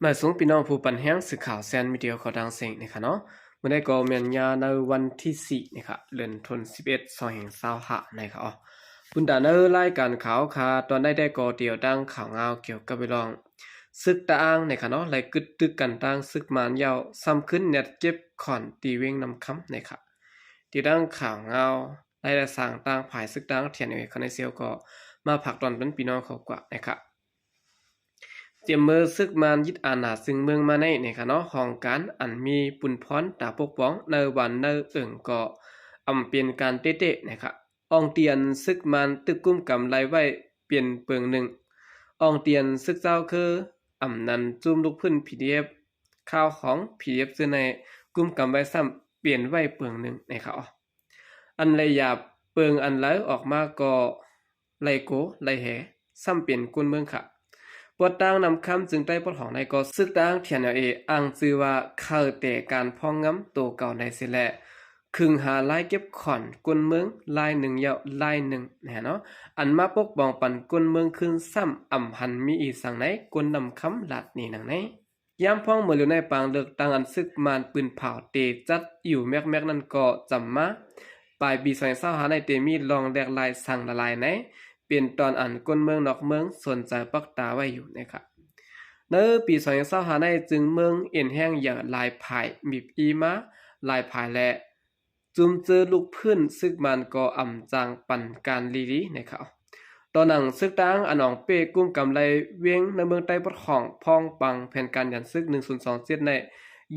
หมายสูงพี่น้องผู้ปันแห้งสื่อข่าวแซนมีเดียเขาดังเสียงนะคะเนาะเมื่อได้ก็เมียนยาในวันที่4นะคะเดือนธันวาคม2025นะคะอ๋อปุ่นดาเนอร์รายการข่าวค่ะตอนได้ก็เดียวดังข่าวเงาเกี่ยวกับไปลองซึกตาอ้างนะคะเนาะไล่กึดตึกกันตั้งซึกมานยาวซ้ำขึ้นเน็ตเก็บขอนตีเวงนำคำนะคะที่ดังข่าวเงาได้สั่งตั้งภายซึกตั้งเทียนในคอนเนเซียก็มาผักตอนเป็นพี่น้องเขากว่านะคะเตรียมมือซึกมานยึดอาณาซึ่งเมืองมาในค่ะเนาะห้องการอันมีปุ่นพรตาปกป้องในวันในก็อำเป็นการเตะๆนะคะอองเตียนซึกมานตึกกุ้มกำไรไว้เปลี่ยนเปิงหนึ่งอองเตียนซึกเจ้าคืออำนันจุ่มลูกพื้น PDF ข่าวของ PDF ซึ่งในกุ้มกำไว้ซ้ำเปลี่ยนไว้เปิงหนึ่งนะคะอันไรหยาบเปิงอันไหลออกมาก็ไรโกไรแหซ้ำเปลี่ยนกุนเมืองค่ะปวดตั้งนำคำจึงได้ปวดของในก็ซึกตั้งเทียนเออ้างชื่อว่าเข้าแต่การพองง้ำตัวเก่าในสิแลคึงหาลายเก็บขอนกุนเมืองลายหนึ่งยาวลายหนึ่งนะเนาะอันมาปกป้องปันกุนเมืองคืนซ้ำอ่ำหันมีอีสังไหนกุนนำคำหลัดนี่หนังไหนยามพ้องเมื่ออยู่ในปางเลือกตั้งอันซึกมานปืนเผาเตจัดอยู่แมกนั่นก็จำมาปลายปี2025ในเตมีลองแลกลายสั่งละลายไหนเปลี่ยนตอนอันก้นเมืองนอกเมืองสนใจปักตาไว้อยู่นะครับในปี2025ในจึงเมืองเอ็นแห้งอย่างลายผายมีอีมาลายผายและจุมเจอลูกพื้นซึกมันก็อ่ำจางปั่นการลีนะครับตอนหนังซึกตั้งอันนองเป้กุ้มกำไรเวียงในเมืองใต้ปดของพองปังแผนการยันซึก1027ใน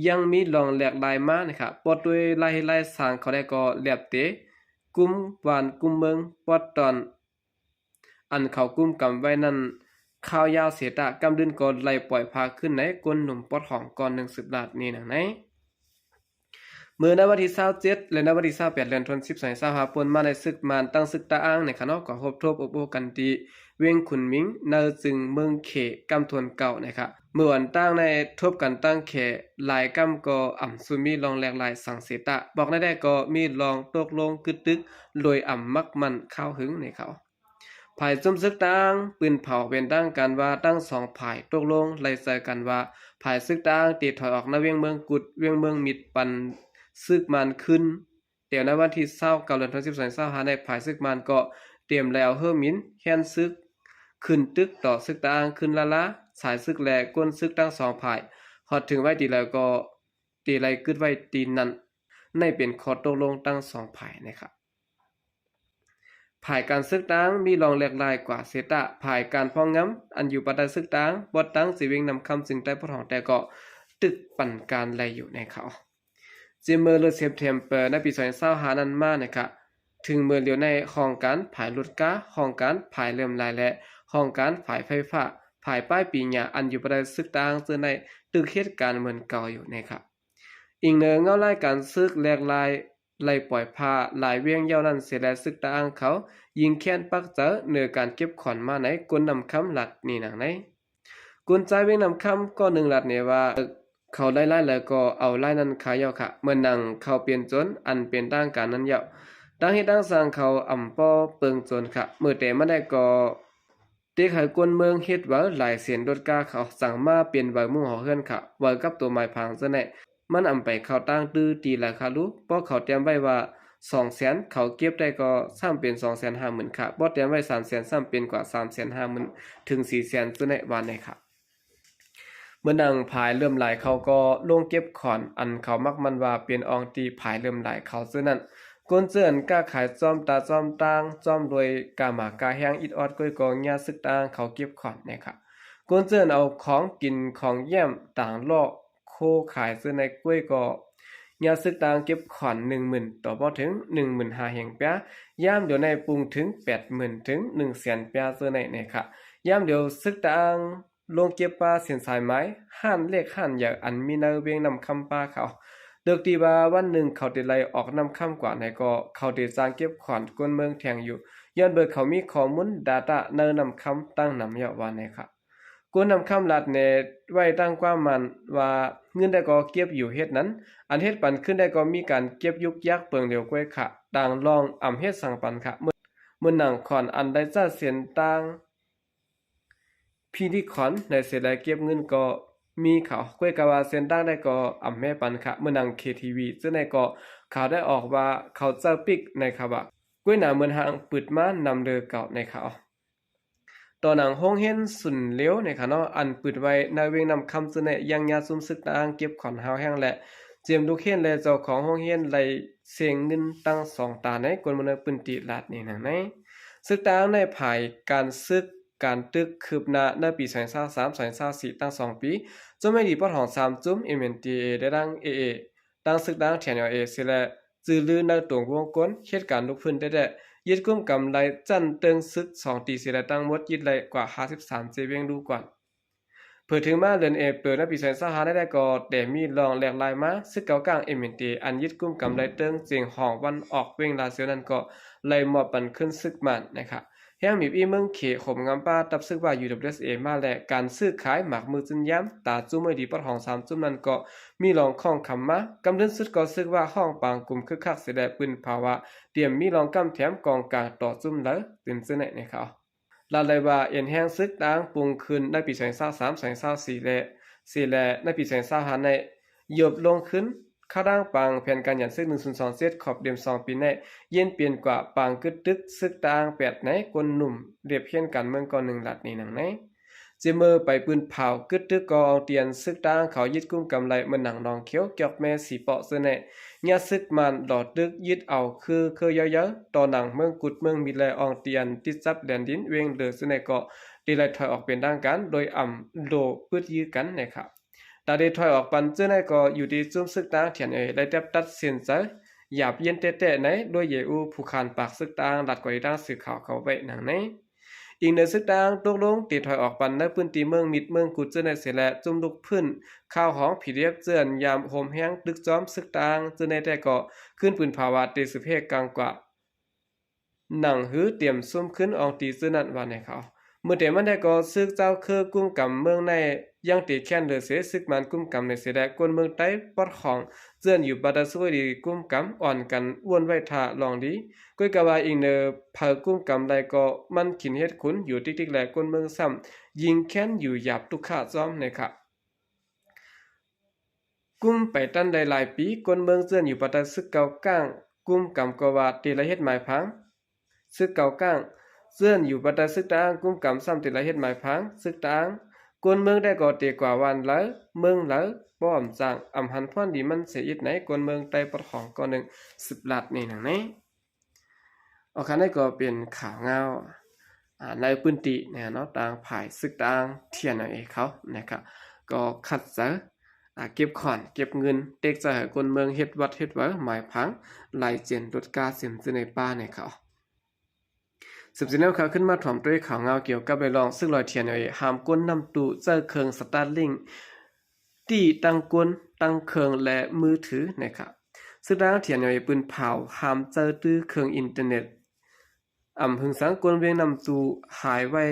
ยังมีลองแหลกลายมานะครับปอดด้วยลายสางเขาได้ก็เรียบเตกุ้มหวานกุ้มเมืองปอดตอนอันเขากุ้มกำไว้นั้นข้าวยาวเสียตะกำดืนก่อนไล่ปล่อยพาขึ้นในก้นหนุ่มปอดของก่อน10 ลาดนี่หนังไหนเมื่อในวันที่27และในวันที่28เดือนธันวาคม2025ปนมาในศึกมานตั้งศึกตาอ้างในคณะก็พบทบอบโอกันตีเวียงขุนมิงในจึงเมืองเขกำทวนเก่านะครับเมื่อวันตั้งในทบกันตั้งเขหลายกำก็อ่ำสุมีลองแหลกลายสังเสตะบอกได้ก็มีลองตกลงกึดตึกโดยอ่ำมักมันเข้าหึงในเขาภายจุ่มซึกตั้งปืนเผาเป็นตั้งกันว่าตั้งสองภายตกลงไล่ใส่กันว่าภายซึกตั้งตีถอยออกในเวียงเมืองกุดเวียงเมืองมิดปันซึกมันขึ้นเดี๋ยวในวันที่29เดือนธันวาคม2025ในภายซึกมันก็เตรียมแล้วเฮอมินแค้นซึกขึ้นตึกต่อซึกตั้งขึ้นละสายซึกแลก้นซึกตั้งสองภายฮอดถึงไว้ตีแล้วก็ตีไล่กึดไว้ตีนั้นในเป็นข้อตกลงตั้งสองภายนะครับภายการซึกตั้งมีรองแหลกลายกว่าเสตะภายการพองง้ำอันอยู่ปัตตาซึกตั้งบทตั้งสิเวงนำคำจึงได้พอของแต่ก็ตึกปั่นการไล่อยู่ในเขาเจเมอร์เลเซปเทมเปอร์ในปี2025นั้นมานะครับถึงเมื่อเลียวในห้องการผายรถก้าห้องการผายเริ่มลายและห้องการผายไฟฟ้าผายป้ายปีญาอันอยู่ปัตตาซึกตั้งซึ่งในตึกเหตุการณ์เหมือนเก่าอยู่นะครับอีกเนื้อเงาไล่การซึกแหลกลายไล่ปล่อยผ้าหลายเวียงเย้านั้นเสียและซึกตาอังเขายิงแค้นปักเจอเหนือการเก็บขอนมาไหนกุนนำคำหลัดนี่หนังไหนกุนใจเวียงนำคำก็หนึ่งหลัดเนี่ยว่าเขาไล่แล้วก็เอาไล่นั้นขายาค่ะเมื่อนังเขาเปลี่ยนจนอันเป็นตั้งการนั้นยาวดังเหตุดังสร้างเขาอ่ำป้อเปิงจนค่ะเมื่อแต่ไม่ได้ก็เด็กหายกวนเมืองเฮ็ดว่าหลายเสียนรถกาเขาสั่งมาเปลี่ยนไว้มุ่งหอเฮือนค่ะไว้กับตัวไม้พังซะแน่มันอำไปเข้าตั้งตื้อตีราคารู้เพราะเขาเตรียมไว้ว่า200,000เขาเก็บได้ก็ซ้ำเป็น250,000ค่ะบ่เตรียมไว้300,000ซ้ำเป็นกว่า350,000ถึง400,000ซุในวันนี้ค่ะเมื่อนางภายเริ่มหลายเขาก็ลงเก็บขอนอันเขามักมันว่าเป็นอองตีภายเริ่มหลายเขาซึ่งนั้นกวนเจือนกล้าขายจอมตาจอมตางจอมรวยกาหมากาแห้งอิดออดก้อยกองยาซึกตางเขาเก็บขอนนะครับกวนเจือนเอาของกินของแย้มต่างลอกโคขายซื้อในกล้วยก็ยาซึกตางเก็บขอน 10,000 ต่อบ่ถึง 15,000 แห่งเปียย่ามเดี๋ยวในปรุงถึง 80,000 ถึง 100,000 เปียซื้อในนะครับย่ามเดี๋ยวซึกตางลงเก็บปลาเสียนสายไม้ห้านเลขห้านอย่างอันมีเนเวียงนำคำปลาเขาเลือกตีว่าวันหนึ่งเขาได้ไล่ออกนำคำกว่าในก็เขาได้สร้างเก็บขอนกวนเมืองแทงอยู่ย้อนเบิดเขามีข้อมูล data เนนำคำตั้งนำยาวว่าในครับกวนนำคำลัดเนไว้ตั้งความมันว่าเงินได้ก็เก็บอยู่เฮ็ดนั้นอันเฮ็ดปันขึ้นได้ก็มีการเก็บยุกยักเปิงเดียวกวยค่ะต่างลองอำเฮ็ดสั่งปันค่ะเมื่อหนังขอนอันได้จัดเสียนต่างพี่ที่ขอนในเสียดายเก็บเงินก็ มีข่าวก้วยกาวาเซนดังได้ก็อ่ำแม่ปันค่ะเมื่อนัง KTV ซึ่งในก็ข่าวได้ออกว่าเขาเจ้าปิกในข่าวว่าก้วยหนาเมืองหางปืดมานำเรือเก่าในข่าวตอนหนังห้องเห็นสุนเลี้ยวในค่ะเนาะอันปืดไว้ในเวงนำคำซึ่งในยังยาซุ่มซึกต่างเก็บขอนหาวแห้งและเจียมลูกเห็นและเจ้าของห้องเห็นไหลเสียงเงินตั้ง2 ตาในกวนมันปืนติลาดนี่นังในซึกต่างในภายการซึกการตึกคืบหน้าในปี2023 2024ตั้ง2 ปีจนไม่ดีปอดของ3จุ้ม MNDA ได้ดัง AA ตั้งซึกดังเทียนเอเสและจือลือในตวงวงก้นเหตุการณ์ลุกพื้นได้ยึดกุมกำไรจันเติงซึก2 ตีเสและตั้งหมดยึดไรกว่า53เจเวียงดูกว่าเพื่อถึงมาเดือนเอเปิลในปี2025ได้ก็แต่มีรองแหลกลายมาซึกเก่ากลาง MNDA อันยึดกุมกำไรเติงเจียงห้องวันออกเวงลาเซียวนั้นก็ไล่มอบปันขึ้นซึกมันนะครับแห่งมีอีเมืองเขขมงามป้าตับซึกว่า UWSA มาและการซื้อขายหมากมือจึนย้ำตาจุ้มไม่ดีปอดของ3จุ้มนั้นก็มีรองข้องคำมากำเดินสุดก็ซึกว่าห้องปางกลุ่มคึกคักเสียแดปืนภาวะเตรียมมีรองกำแถมกองกลางต่อจุ้มแล้วตื่นเสนในเขาลาเลยว่าเอ็นแห้งซึกต่างปรุงขึ้นในปี2023 2024และ4และในปี2025ในยบลงขึ้นข้าร่างปางแผนการหยันซึก102เซตขอบเดียม2 ปีในเย็นเปลี่ยนกว่าปางกึดตึกซึกต่าง8ในคนหนุ่มเรียบเพียนกันเมืองก่อน1 ลัดนี้หนังในเจเมอร์ไปปืนเผากึดตึกกอเอาเตียนซึกต่างเขายึดกุมกำไรเหมือนหนังนองเขียวเกี่ยวแม่สีเปาะเสน่ญาซึกมันหลอดตึกยึดเอาคือเยอะๆต่อหนังเมืองกุดเมืองมีแลอองเตียนติดซับแดนดินเวงเดือเสน่ก็ตีไลถอยออกเป็นด้านกันโดยโลพืดยื้อกันนะครับตาได้ถอยออกปันเจ้าในก็อยู่ที่จุ้มซึกต่างเถียนได้จับตัดเส้นใจหยาบเย็นเตะๆในโดยเยอูผู้คานปากซึกต่างหลัดกว่าด้านสื่อข่าวเขาไว้หนังในอีกในซึกต่างตกลงตีถอยออกปันในพื้นที่เมืองมิดเมืองกุดเจ้าในเสียและจุ่มลุกพื้นข้าวหองผีเรียบเจือนยามโหมแห้งตึกจอมซึกต่างเจ้าในแต่ก็ขึ้นปืนภาวะเตสุเพกกลางกว่าหนังหือเตรียมซุ่มขึ้นอองตีเจ้านั้นว่าในเขาเมื่อเดมันได้ก็ซึกเจ้าคือกุ้มกำเมืองในยังตีแค้นเดือเสซึกมันกุ้มกำในเสดกวนเมืองใต้ปอดของเจือนอยู่บัดสวยดีกุ้มกำอ่อนกันอ้วนไว้ท่าลองดีก้อยกะว่าอีกเนอเผอกุ้มกำใดก็มันขินเฮ็ดขุนอยู่ติ๊กๆแลกวนเมืองซ้ำยิงแค้นอยู่หยาบทุกขาซ้อมนะครับกุ้มไปตั้นได้หลายปีกวนเมืองเจือนอยู่บัดซึกเก่าก้างกุ้มกำก็ว่าตีละเฮ็ดหมายพังซึกเก่าก้างเสื่อนอยู่บัดซึกต่างกุ้มกำซ้ำติละเฮ็ดหมายพังซึกต่างกวนเมืองได้ก่อเตกว่าวันแล้วเมืองแล้วป้อมจางอำหันพ่อนดีมันเสียอิดไหนกวนเมืองใต้ปะของก่อนหนึ่ง10 ลัดนี่หนังนี้เอาคันได้ก็เป็นข่าวเงาในพื้นที่เนี่ยเนาะต่างภายซึกต่างเทียนเอาเองเขานะครับก็ขัดเสเก็บขอนเก็บเงินเด็กจะให้คนเมืองเฮ็ดวัดเฮ็ดไว้หมายพังไหลเจนรถกาเสียมในป่าเนี่ยเขาสืบสินแล้วข่าวขึ้นมาถ่อมด้วยข่าวเงาเกี่ยวกับใบลองซึ่งลอยเทียนเอาหามก้นนำตู้เจอเครื่องสตาร์ลิงตีตั้งก้นตั้งเครื่องและมือถือนะครับซึ่งด้านเทียนเอาปืนเผาหามเจอตื้อเครื่องอินเทอร์เน็ตพึงสังกลเวียงนำตู้หายไว้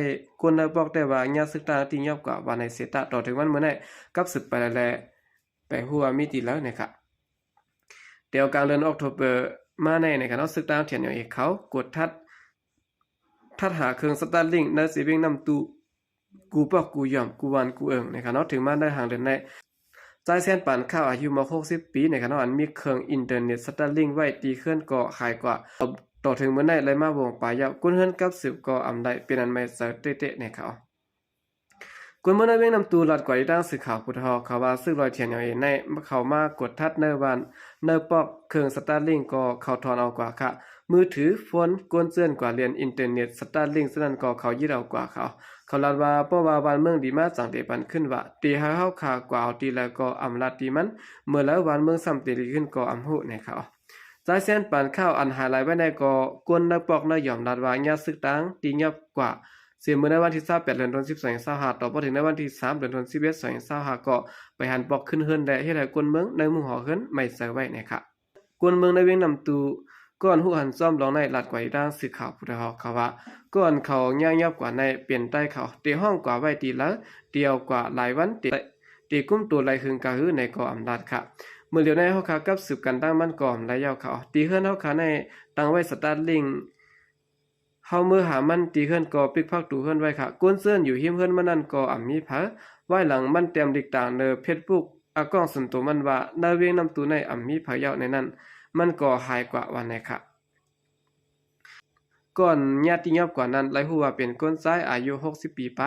กลได้บอกได้ว่าญาสึกตางที่ยอบกว่าว่าในเสตะต่อถึงวันเมื่อไหร่กับสืบไปแล้วไปหัวมีติแล้วนะครับเดี๋ยวกลางเดือนออกโทเบอร์มาในนะครับเนาะสึกตางเทียนเอาเขากดทัดหาเครื่องสตาร์ลิงในสิเวียงนำตู้กูปอกกูยอมกูวันกูนะครับเนาะถึงมาได้ห่างเดือนในจ่ายแสนปานข้าวอายุมา60 ปีนะครับเนาะอันมีเครื่องอินเทอร์เน็ตสตาร์ลิงไว้ตีเคลื่อนก็ขายกว่าต่อถึงเมื่อไหร่ไรมาวงปลายยาวกุนเฮือนกับสืบก็อำได้เป็นอันไม่เสเตะๆนะครับกุนเมื่อในเวียงนำตู้หลัดกว่าด้านสื่อข่าวพุทธเขาว่าซึ่งลอยเทียนอย่างเองในเขามากดทัดเนวันเนปอกเครื่องสตาร์ลิงก็เขาถอนเอากว่าค่ะมือถือโฟนกวนเจือนกว่าเรียนอินเทอร์เน็ตสตาร์ลิงฉะนั้นก็เขายึดเอากว่าเขาลาดว่าเพราะว่าบ้านเมืองดีมาจังเตปันขึ้นว่าตีให้เฮาขากว่าเอาตีแล้วก็อำลาตีมันเมื่อแล้วบ้านเมืองซ้ำตีดีขึ้นก็อำหูในเขาจ่ายแสนปานข้าวอันหายไหลไว้ในก็กวนนักปอกนักยอมลาดว่าญาซึกตังตียับกว่าเสียมื้อในวันที่28เดือนธันวาคม2025ต่อพอถึงในวันที่3เดือนธันวาคม2025ก็ไปหันปอกขึ้นเฮือนได้เฮ็ดให้กวนเมืองในหมู่หอเฮือนไม่ใส่ไว้นะครับกวนเมืองในเวียงนำตูก่อนหูหันซ่อมลองในลัดกว่าด้านสื่อข่าวพุทธเขาว่าก่อนเขาย่างยับกว่าในเปลี่ยนใต้เขาตีห้องกว่าไว้ตีละเดียวกว่าหลายวันตีกุ้มตัวไหลหึงกะหือในก่ออำนาจค่ะเมื่อเดียวในเฮาคากับสืบกันตั้งมันก่อมและยาวเขาตีเฮือนเฮาคาในตั้งไว้สตาร์ลิงเฮามือหามันตีเฮือนก็ปิกพักตูเฮือนไว้ค่ะก้นเสื้อนอยู่หิมเฮือนมันนั่นก็มีผา ไว้หลังมันเตรียมดิกต่างเนอเฟซบุ๊กอากล้องส่วนตัวมันว่าเนอเวียงนำตูในอ่ำมีพะเยาในนั้นมันก็หายกว่าวันไหนค่ะก่อนญาติยอบกว่านั้นไลฮู้ว่าเป็นคนซ้ายอายุ60 ปีไป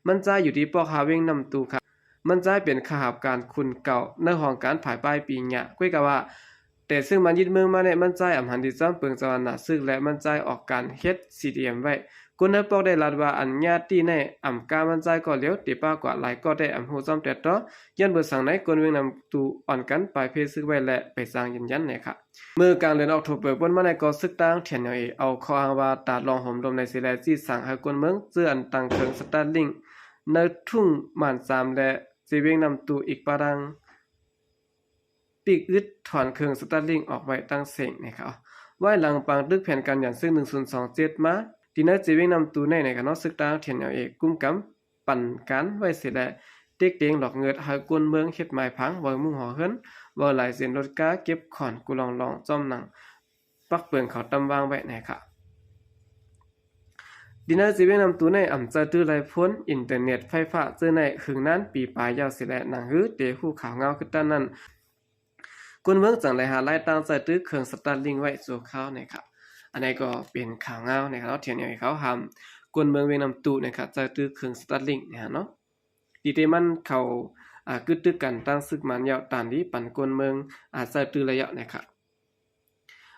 มันจ่ายอยู่ที่ปอกหาเวียงนำตูค่ะมันจ่ายเป็นค่าหับการคุณเก่าในห้องการผายปลายปีหยะก้วยกะว่าแต่ซึ่งมันยึดเมืองมาเนี่ยมันจ่ายอำหันที่ซ้ำเปิงจวนะซึ่งและมันจ่ายออกการเฮ็ด CDM ไว้กุนเฮปอกได้ลาดว่าอันญาติในอำกามันจ่ายก็เหลียวติป้ากว่าหลายก็ได้อำฮู้ซ้ำแต่ต่อยันเบิดสังไหนกวนเวียงนำตูอ่อนกันปลายเพซึกไว้และไปสร้างยืนยันเนี่ยค่ะเมื่อกลางเดือนออกตุลาคมบนมาในก็ซึกตั้งเทียนเอาข้ออ้างว่าตาดลองห่มลมในสิแลจี้สั่งให้กวนเมืองเจื้ออันตั้งเคิงสตาร์ลิงในทุ่งหม่าน3และสิเวียงนำตูอีกปารังปีกอึดถอนเครื่องสตาร์ลิงออกไว้ตั้งเสียงนะครับไว้หลังปังตึกแผ่นการอย่างซึ่ง1027มาทีนั้นสิเวียงนำตูในกันเนาะซึกตั้งเทียนกุมกำปั่นกันไว้เสร็จแล้วเด็กเด้งหลอกเงิดให้กวนเมืองเฮ็ดหมายพังบ่มุ่งหอเฮิรนบ่หลายเส้นรถกาเก็บขอนกุลองจอมหนังปักเปิงเขาตำวางไว้นะครับดินาสิเวียงนำตูในอ่ำจะตื้อไหลพ้นอินเทอร์เน็ตไฟฟ้าเจอในหึงนั้นปีปลายยาวสิแลหนังหื้อเตหูขาวเงาขึ้นด้านนั้นกุนเมืองจังไดหาไล่ตั้งใจตื้อเครื่องสตาร์ลิงไว้สู่เขานะครับอันนี้ก็เป็นข่าวเงานะครับเทียนอย่างเขาทำกุนเมืองเวียงนำตูนะครับจะตื้อเครื่องสตาร์ลิงนะเนาะดีเตมันเขากึดตึกกันตั้งซึกมันยาวตานนี้ปั่นกุนเมืองจะตื้อระยะนะครับ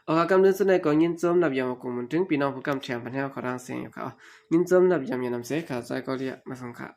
ออกกำเนิดสุดในก็ยินจมนับยามกงมันถึงพี่น้องผู้กำแถมพันธุ์เขาทางเสียงอยู่ค่ะยินจมนับยามยานำเสกขาใจก็เรียกมาสังขะ